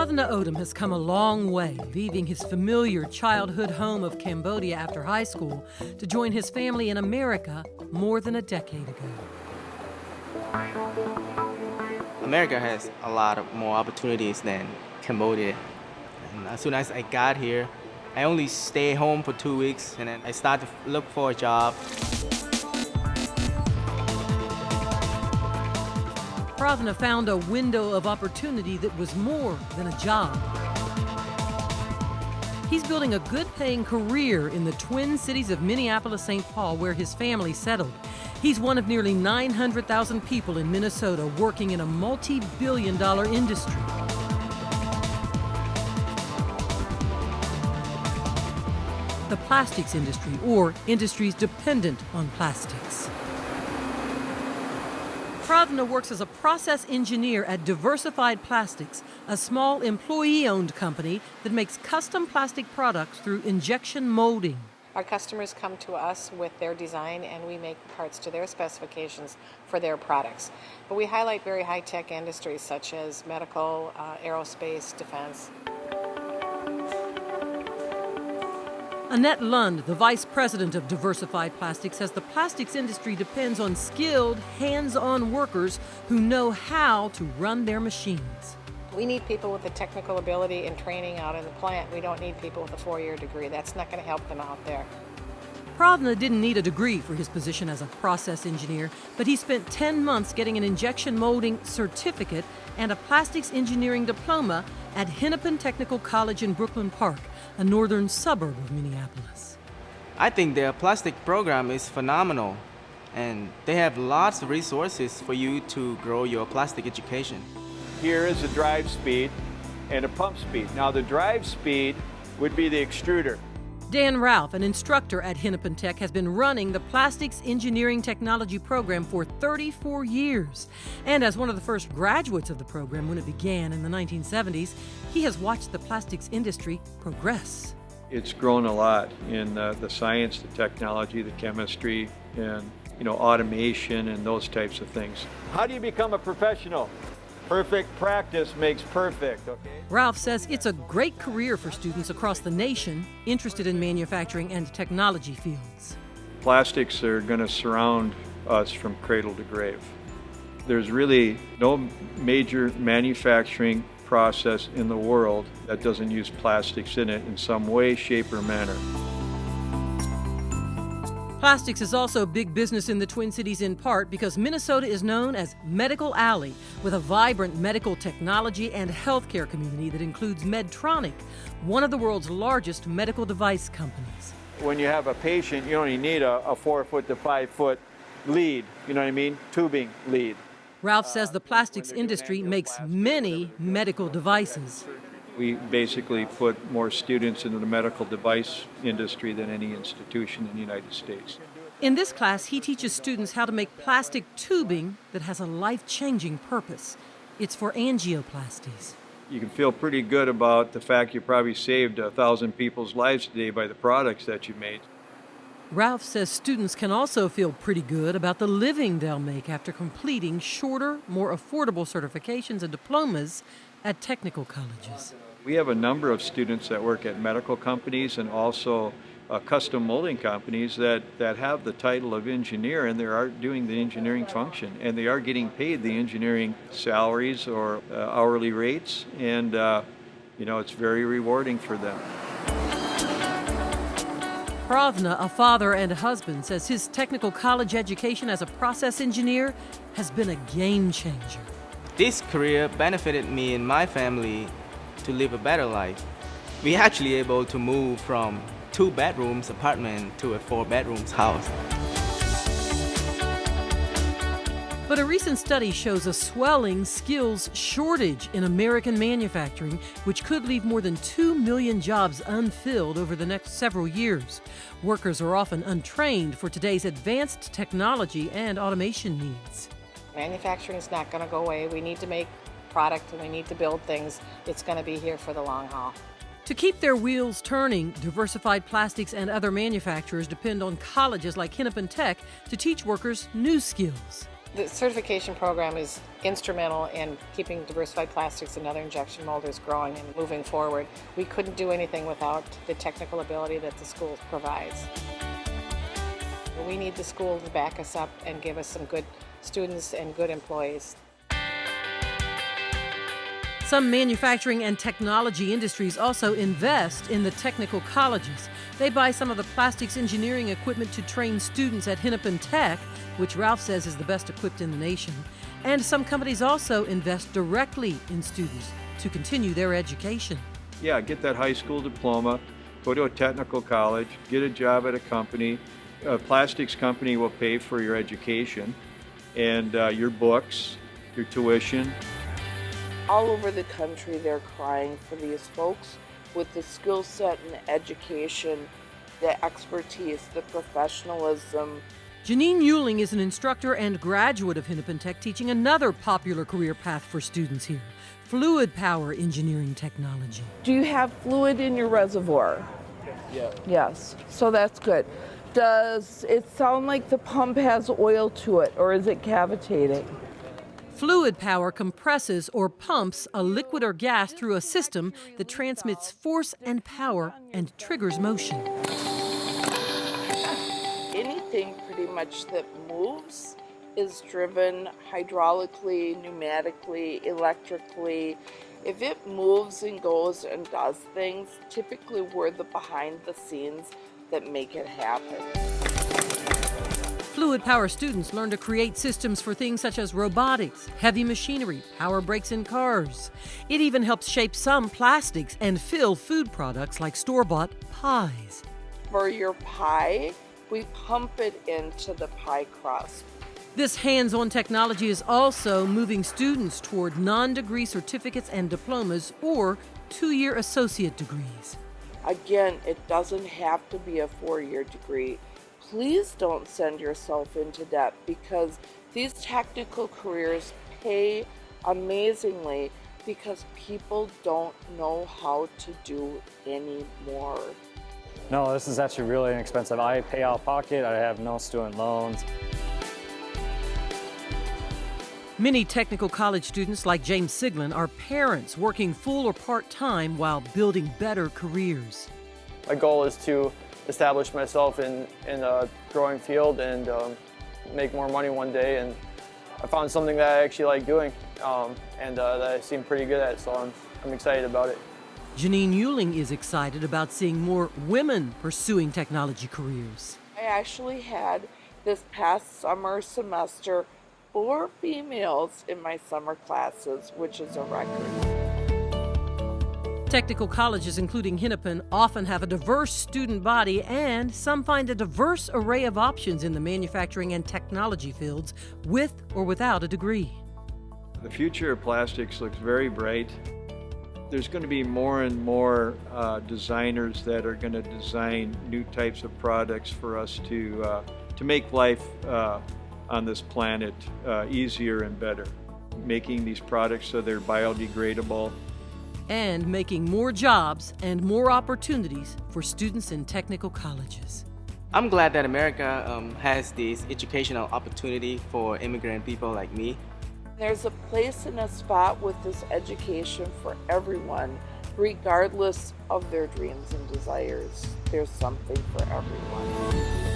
Pravna Odom has come a long way, leaving his familiar childhood home of Cambodia after high school to join his family in America more than a decade ago. America has a lot of more opportunities than Cambodia. And as soon as I got here, I only stayed home for 2 weeks and then I started to look for a job. Pravna found a window of opportunity that was more than a job. He's building a good-paying career in the twin cities of Minneapolis, St. Paul, where his family settled. He's one of nearly 900,000 people in Minnesota working in a multi-billion-dollar industry. The plastics industry, or industries dependent on plastics. Pravna works as a process engineer at Diversified Plastics, a small employee-owned company that makes custom plastic products through injection molding. Our customers come to us with their design and we make parts to their specifications for their products. But we highlight very high-tech industries such as medical, aerospace, defense. Annette Lund, the vice president of Diversified Plastics, says the plastics industry depends on skilled, hands-on workers who know how to run their machines. We need people with the technical ability and training out in the plant. We don't need people with a 4-year degree. That's not going to help them out there. Pravna didn't need a degree for his position as a process engineer, but he spent 10 months getting an injection molding certificate and a plastics engineering diploma at Hennepin Technical College in Brooklyn Park, a northern suburb of Minneapolis. I think their plastic program is phenomenal and they have lots of resources for you to grow your plastic education. Here is a drive speed and a pump speed. Now the drive speed would be the extruder. Dan Ralph, an instructor at Hennepin Tech, has been running the Plastics Engineering Technology program for 34 years. And as one of the first graduates of the program when it began in the 1970s, he has watched the plastics industry progress. It's grown a lot in the science, the technology, the chemistry, and automation and those types of things. How do you become a professional? Perfect practice makes perfect, okay? Ralph says it's a great career for students across the nation interested in manufacturing and technology fields. Plastics are going to surround us from cradle to grave. There's really no major manufacturing process in the world that doesn't use plastics in it in some way, shape, or manner. Plastics is also big business in the Twin Cities in part because Minnesota is known as Medical Alley, with a vibrant medical technology and healthcare community that includes Medtronic, one of the world's largest medical device companies. When you have a patient, you only need a 4-foot to 5-foot lead, tubing lead. Ralph says the plastics industry makes many medical devices. We basically put more students into the medical device industry than any institution in the United States. In this class, he teaches students how to make plastic tubing that has a life-changing purpose. It's for angioplasties. You can feel pretty good about the fact you probably saved 1,000 people's lives today by the products that you made. Ralph says students can also feel pretty good about the living they'll make after completing shorter, more affordable certifications and diplomas at technical colleges. We have a number of students that work at medical companies and also custom molding companies that have the title of engineer, and they are doing the engineering function, and they are getting paid the engineering salaries or hourly rates, and it's very rewarding for them. Pravna, a father and a husband, says his technical college education as a process engineer has been a game changer. This career benefited me and my family to live a better life. We actually able to move from 2-bedrooms apartment to a 4-bedrooms house. But a recent study shows a swelling skills shortage in American manufacturing, which could leave more than 2 million jobs unfilled over the next several years. Workers are often untrained for today's advanced technology and automation needs. Manufacturing is not going to go away. We need to make product and we need to build things. It's going to be here for the long haul. To keep their wheels turning, Diversified Plastics and other manufacturers depend on colleges like Hennepin Tech to teach workers new skills. The certification program is instrumental in keeping diversified plastics and other injection molders growing and moving forward. We couldn't do anything without the technical ability that the school provides. We need the school to back us up and give us some good students and good employees. Some manufacturing and technology industries also invest in the technical colleges. They buy some of the plastics engineering equipment to train students at Hennepin Tech, which Ralph says is the best equipped in the nation. And some companies also invest directly in students to continue their education. Yeah, get that high school diploma, go to a technical college, get a job at a company. A plastics company will pay for your education and your books, your tuition. All over the country, they're crying for these folks with the skill set and education, the expertise, the professionalism. Janine Euling is an instructor and graduate of Hennepin Tech, teaching another popular career path for students here, fluid power engineering technology. Do you have fluid in your reservoir? Yeah. Yes, so that's good. Does it sound like the pump has oil to it, or is it cavitating? Fluid power compresses or pumps a liquid or gas through a system that transmits force and power and triggers motion. Anything pretty much that moves is driven hydraulically, pneumatically, electrically. If it moves and goes and does things, typically we're the behind the scenes that make it happen. Fluid power students learn to create systems for things such as robotics, heavy machinery, power brakes in cars. It even helps shape some plastics and fill food products like store-bought pies. For your pie, we pump it into the pie crust. This hands-on technology is also moving students toward non-degree certificates and diplomas or 2-year associate degrees. Again, it doesn't have to be a 4-year degree. Please don't send yourself into debt because these technical careers pay amazingly because people don't know how to do anymore. No, this is actually really inexpensive. I pay out of pocket. I have no student loans. Many technical college students like James Siglin are parents working full or part-time while building better careers. My goal is to establish myself in a growing field and make more money one day. And I found something that I actually like doing and that I seem pretty good at, so I'm excited about it. Janine Euling is excited about seeing more women pursuing technology careers. I actually had this past summer semester 4 females in my summer classes, which is a record. Technical colleges, including Hennepin, often have a diverse student body, and some find a diverse array of options in the manufacturing and technology fields with or without a degree. The future of plastics looks very bright. There's going to be more and more designers that are going to design new types of products for us to make life on this planet easier and better, making these products so they're biodegradable. And making more jobs and more opportunities for students in technical colleges. I'm glad that America has this educational opportunity for immigrant people like me. There's a place and a spot with this education for everyone, regardless of their dreams and desires. There's something for everyone.